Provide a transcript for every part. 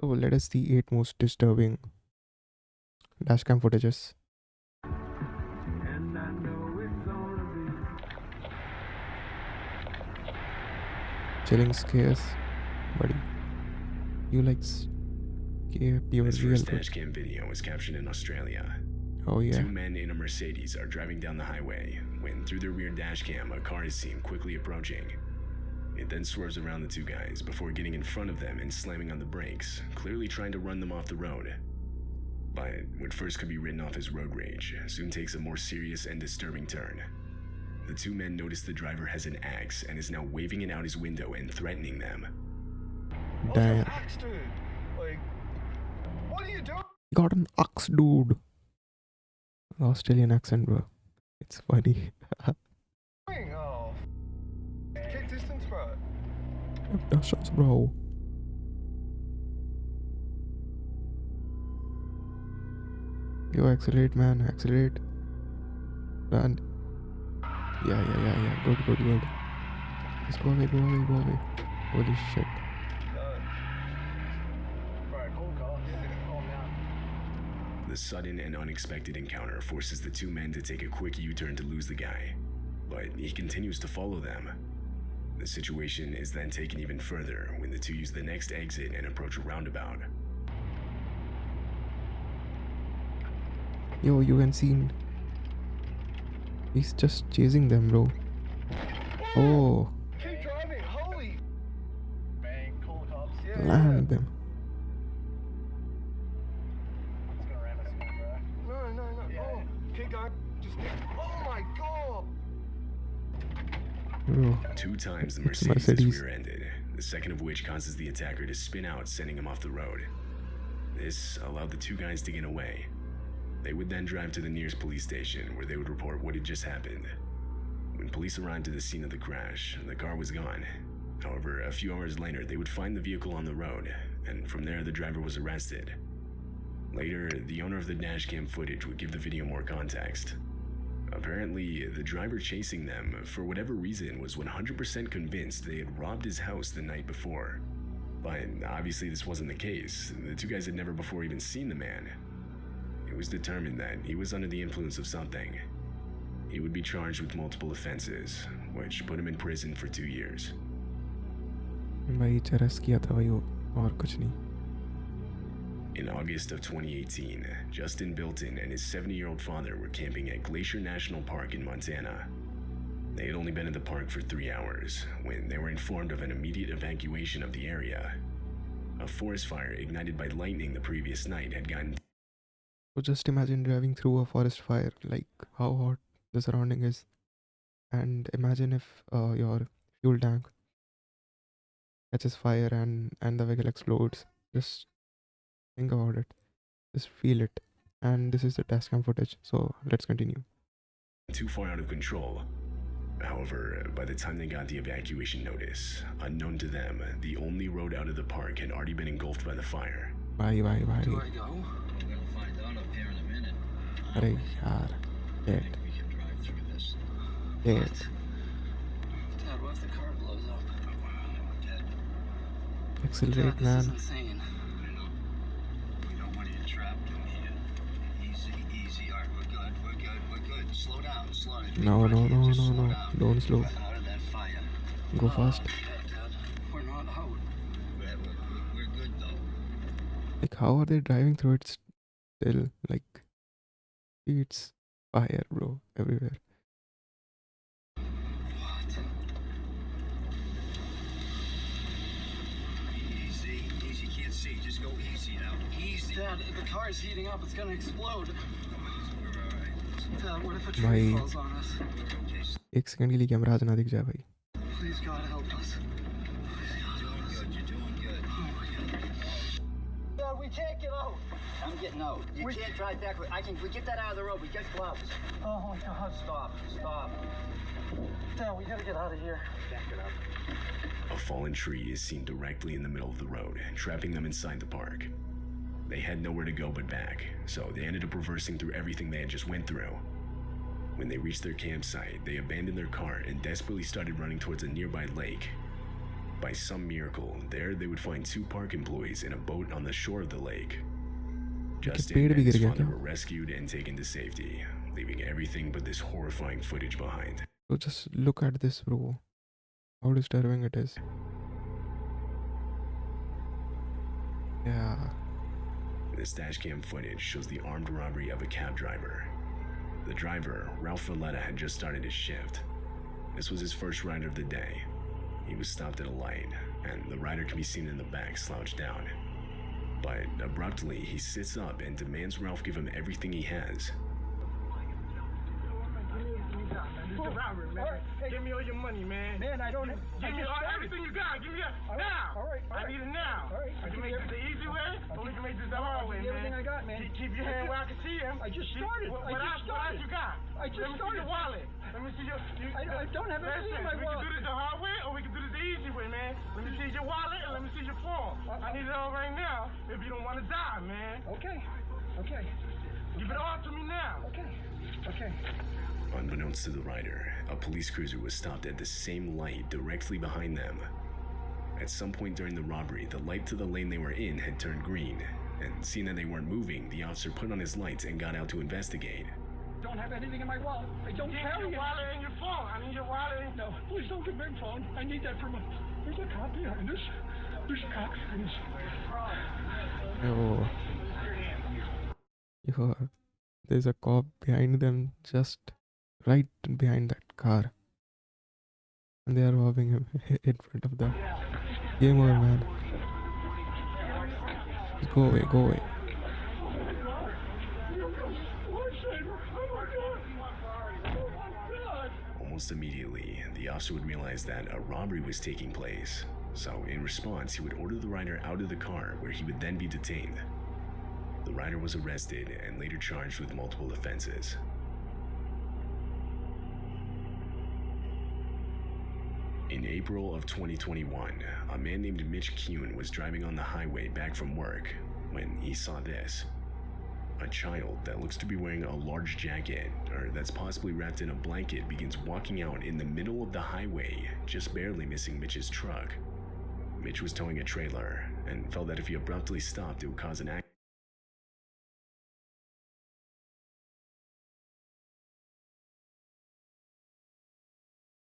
So let us see 8 most disturbing dashcam footages. Chilling scares, buddy. You like scare pure This real first good. dashcam video was captured in Australia. Oh yeah. Two men in a Mercedes are driving down the highway when, through their rear dashcam, a car is seen quickly approaching. It then swerves around the two guys before getting in front of them and slamming on the brakes, clearly trying to run them off the road. But what first could be written off as road rage soon takes a more serious and disturbing turn. The two men notice the driver has an axe and is now waving it out his window and threatening them. Damn. Axe, dude. Like, what are you doing? Got an axe, dude. Australian accent, bro. It's funny. Oh. Kick distance, bro. Dashcams, bro. Yo, accelerate, man. Accelerate. Run. Yeah. Good. Just go away. Holy shit. The sudden and unexpected encounter forces the two men to take a quick U-turn to lose the guy, but he continues to follow them. The situation is then taken even further when the two use the next exit and approach a roundabout. Yo, you can see he's just chasing them, bro. Oh, Keep driving, holy. Bang, call the cops. Yeah. land them. It's gonna ram us again, bro. No. Yeah. Oh, keep going. Just keep. Oh my god. Bro, 2 times the It's Mercedes is Mercedes. rear-ended, the second of which causes the attacker to spin out, sending him off the road. This allowed the two guys to get away. They would then drive to the nearest police station where they would report what had just happened. When police arrived to the scene of the crash, the car was gone. However, a few hours later, they would find the vehicle on the road, and from there the driver was arrested. Later, the owner of the dashcam footage would give the video more context. Apparently, the driver chasing them, for whatever reason, was 100% convinced they had robbed his house the night before. But obviously this wasn't the case. The two guys had never before even seen the man. It was determined that he was under the influence of something. He would be charged with multiple offenses, which put him in prison for 2 years. भाई चरस किया था भाई वो और कुछ नहीं. In August of 2018, Justin Bilton and his 70-year-old father were camping at Glacier National Park in Montana. They had only been in the park for 3 hours when they were informed of an immediate evacuation of the area. A forest fire ignited by lightning the previous night had gotten. So just imagine driving through a forest fire, like how hot the surrounding is, and imagine if your fuel tank catches fire and the vehicle explodes. Just think about it. Just feel it. And this is the dashcam footage. So let's continue. Too far out of control. However, by the time they got the evacuation notice, unknown to them, the only road out of the park had already been engulfed by the fire. Bye. Do I go? We're gonna find out up here in a minute. अरे यार, I dead, think we can drive through this. dead. Dad, what if the car blows up? Wow, we're dead. Accelerate, Dad, this man. is insane. I know. We don't want you trapped in here. Easy. All right, we're good. Slow down. No. Just slow down. Don't slow. We're out of that fire. Go fast. Dad, we're not out. We're good though. Like, how are they driving through it still? Like, it's fire, bro, everywhere. What? Easy, can't see. Just go easy now. Easy. Dad, the car is heating up. It's gonna explode. We're alright. Dad, what if a tree Bhai. falls on us? Okay, 1 second के लिए camera आज ना दिख जाए भाई. please God help us. You're doing good. Oh my God. Dad, we can't get out. I'm getting out. You can't drive back. We get that out of the road. We get gloves. Oh my God. Stop. Dad, we gotta get out of here. Back it up. A fallen tree is seen directly in the middle of the road, trapping them inside the park. They had nowhere to go but back, so they ended up reversing through everything they had just went through. When they reached their campsite, they abandoned their car and desperately started running towards a nearby lake. by some miracle, there they would find 2 park employees in a boat on the shore of the lake. Justin पेड़ and भी his गिर गया father क्या? were rescued and taken to safety, leaving everything but this horrifying footage behind. So just look at this, bro. How disturbing it is. Yeah. This dashcam footage shows the armed robbery of a cab driver. The driver, Ralph Valletta, had just started his shift. This was his first ride of the day. He was stopped at a light, and the rider can be seen in the back slouched down. But abruptly, he sits up and demands Ralph give him everything he has. Hey, give me all your money, man. Man, I don't. Give me everything you got. Give me that now. All right. I need it now. All right. We can make this the easy way, or we can make this the hard way, man. Everything I got, man. Keep your hand where I can see him. I just started. What else you got? I just started. Let me see your wallet. Let me see your. I don't have anything in my wallet. We can do this the hard way, or we can do this the easy way, man. Let me see your wallet and let me see your phone. I need it all right now. If you don't want to die, man. Okay. Give it all to me now. Okay. Unbeknownst to the rider, a police cruiser was stopped at the same light directly behind them. At some point during the robbery, the light to the lane they were in had turned green, and seeing that they weren't moving, the officer put on his lights and got out to investigate. Don't have anything in my wallet. I don't carry your wallet and your phone. I need your wallet. No, please don't give me your phone. I need that for my. There's a cop behind us. There's a cop behind us. Yo, there's a cop behind them, just right behind that car, and they are robbing him in front of them. Game over, man. Just go away. Almost immediately, the officer would realize that a robbery was taking place. So, in response, he would order the rider out of the car, where he would then be detained. The rider was arrested and later charged with multiple offenses. In April of 2021, a man named Mitch Kuhn was driving on the highway back from work when he saw this. A child that looks to be wearing a large jacket, or that's possibly wrapped in a blanket, begins walking out in the middle of the highway, just barely missing Mitch's truck. Mitch was towing a trailer and felt that if he abruptly stopped, it would cause an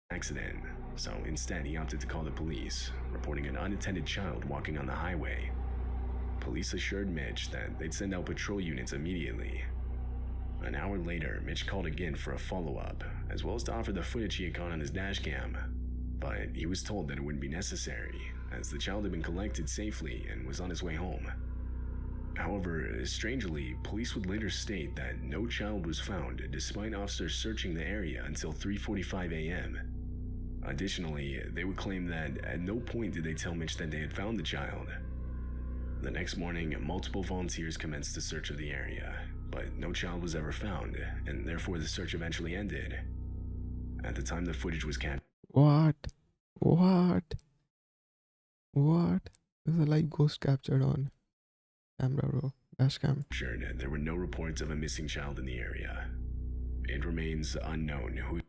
accident. So instead, he opted to call the police, reporting an unattended child walking on the highway. Police assured Mitch that they'd send out patrol units immediately. An hour later, Mitch called again for a follow-up, as well as to offer the footage he had caught on his dashcam. But he was told that it wouldn't be necessary, as the child had been collected safely and was on his way home. However, strangely, police would later state that no child was found, despite officers searching the area until 3:45 a.m. Additionally, they would claim that at no point did they tell Mitch that they had found the child. The next morning, multiple volunteers commenced the search of the area, but no child was ever found, and therefore the search eventually ended. At the time the footage was captured, What? There's a live ghost captured on camera, bro. Dashcam. there were no reports of a missing child in the area. It remains unknown who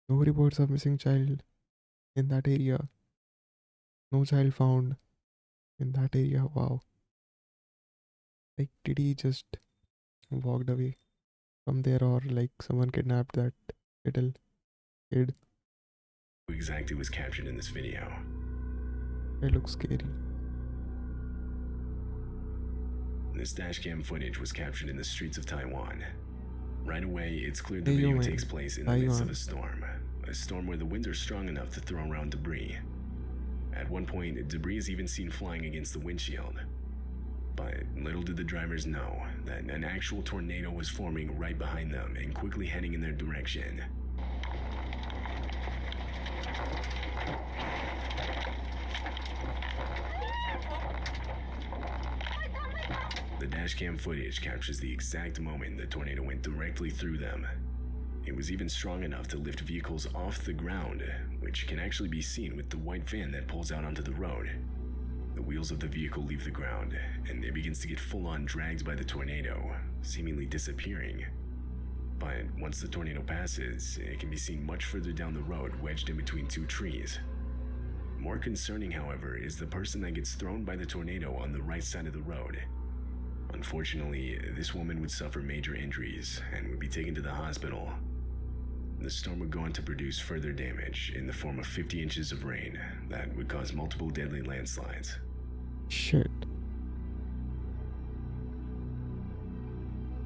No reports of missing child in that area. No child found in that area. Wow. Like, did he just walked away from there, or like someone kidnapped that little kid? exactly was captured in this video. It looks scary. This dashcam footage was captured in the streets of Taiwan. Right away, it's clear the Hey, video yo, man. takes place in the midst of Taiwan. a storm where the winds are strong enough to throw around debris. At one point, debris is even seen flying against the windshield. But little did the drivers know that an actual tornado was forming right behind them and quickly heading in their direction. The dashcam footage captures the exact moment the tornado went directly through them. It was even strong enough to lift vehicles off the ground, which can actually be seen with the white van that pulls out onto the road. The wheels of the vehicle leave the ground, and it begins to get full-on dragged by the tornado, seemingly disappearing. But once the tornado passes, it can be seen much further down the road, wedged in between two trees. More concerning, however, is the person that gets thrown by the tornado on the right side of the road. Unfortunately, this woman would suffer major injuries and would be taken to the hospital. The storm would go on to produce further damage in the form of 50 inches of rain that would cause multiple deadly landslides. Shit.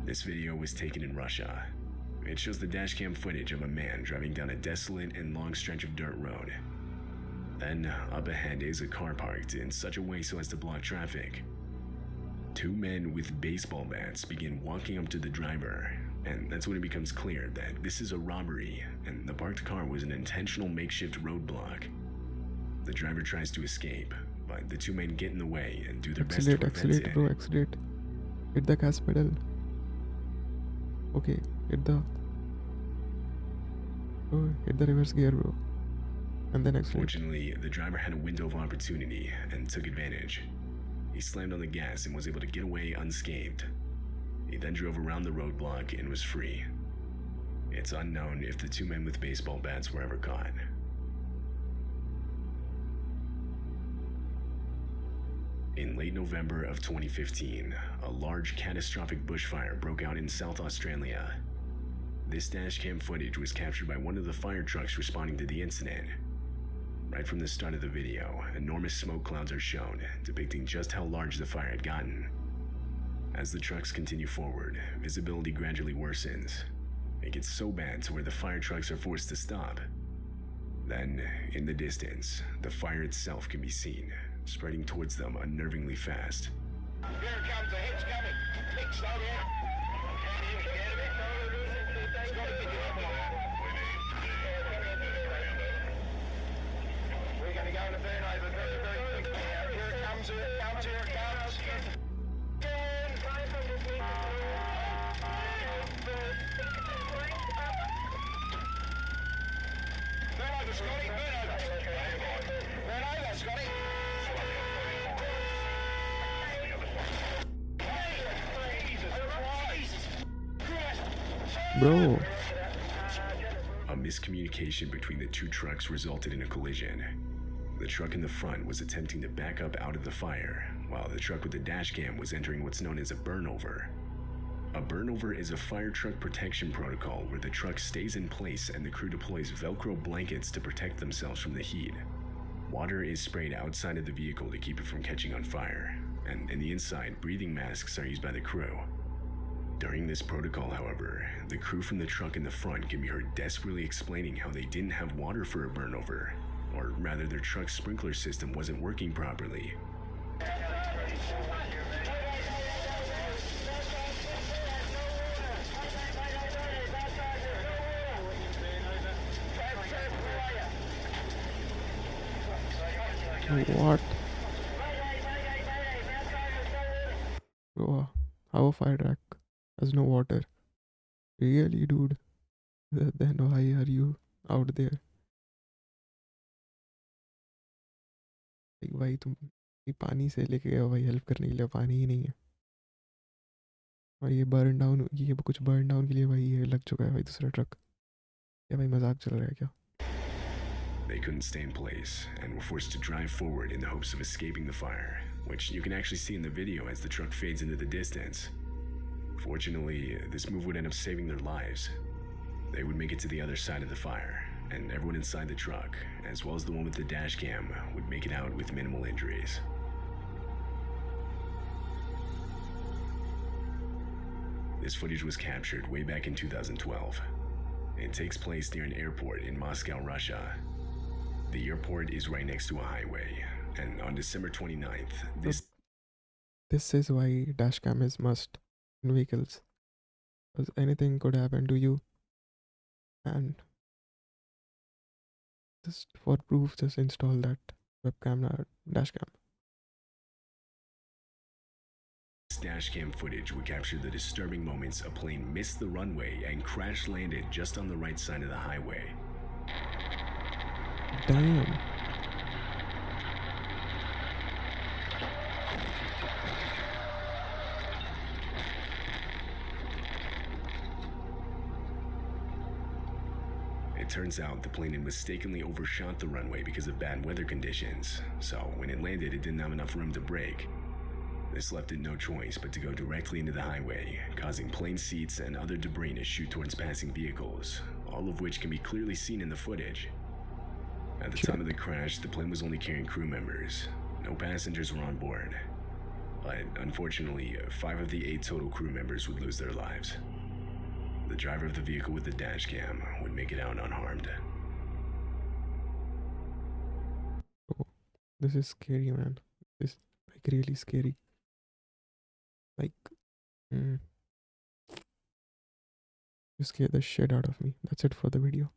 This video was taken in Russia. It shows the dashcam footage of a man driving down a desolate and long stretch of dirt road. Then, up ahead is a car parked in such a way so as to block traffic. Two men with baseball bats begin walking up to the driver, and that's when it becomes clear that this is a robbery and the parked car was an intentional makeshift roadblock. The driver tries to escape, but the two men get in the way and do their best to prevent Accelerate, it. bro, accelerate. Hit the gas pedal. Okay, hit the reverse gear, bro. And then accelerate. Fortunately, the driver had a window of opportunity and took advantage. He slammed on the gas and was able to get away unscathed. He then drove around the roadblock and was free. It's unknown if the two men with baseball bats were ever caught. In late November of 2015, a large catastrophic bushfire broke out in South Australia. This dashcam footage was captured by one of the fire trucks responding to the incident. Right from the start of the video, enormous smoke clouds are shown, depicting just how large the fire had gotten. As the trucks continue forward, visibility gradually worsens. It gets so bad to where the fire trucks are forced to stop. Then, in the distance, the fire itself can be seen, spreading towards them unnervingly fast. Here it comes, the hit's coming. Nick, slow down. We're going to go in a burnover very, very quickly. Here it comes, here it comes, here it comes. Burn over, Scotty, burn over. Burn over, Scotty. Bro, A miscommunication between the two trucks resulted in a collision. The truck in the front was attempting to back up out of the fire, while the truck with the dashcam was entering what's known as a burnover. A burnover is a fire truck protection protocol where the truck stays in place and the crew deploys Velcro blankets to protect themselves from the heat. Water is sprayed outside of the vehicle to keep it from catching on fire, and in the inside, breathing masks are used by the crew. During this protocol, however, the crew from the truck in the front can be heard desperately explaining how they didn't have water for a burnover, or rather their truck's sprinkler system wasn't working properly. what? Bro, how a fire truck has no water? Really, dude? Then why are you out there? Like, भाई तुम ये पानी से लेके गए हो भाई help करने के लिए, पानी ही नहीं है और ये कुछ बर्न डाउन के लिए भाई ये लग चुका है भाई दूसरा ट्रक। क्या भाई मजाक चल रहा है क्या? They couldn't stay in place and were forced to drive forward in the hopes of escaping the fire, which you can actually see in the video as the truck fades into the distance. Fortunately, this move would end up saving their lives. They would make it to the other side of the fire, and everyone inside the truck, as well as the one with the dash cam, would make it out with minimal injuries. This footage was captured way back in 2012. It takes place near an airport in Moscow, Russia. The airport is right next to a highway, and on December 29th, This is why dashcam is must in vehicles, because anything could happen to you, and just for proof, just install that webcam or dashcam. This dashcam footage would capture the disturbing moments a plane missed the runway and crash landed just on the right side of the highway. Damn. It turns out the plane had mistakenly overshot the runway because of bad weather conditions, so when it landed, it didn't have enough room to brake. This left it no choice but to go directly into the highway, causing plane seats and other debris to shoot towards passing vehicles, all of which can be clearly seen in the footage. At the time of the crash, the plane was only carrying crew members. No passengers were on board. But unfortunately, 5 of the 8 total crew members would lose their lives. The driver of the vehicle with the dash cam would make it out unharmed. Oh, this is scary, man. This is like really scary. Like, you scared the shit out of me. That's it for the video.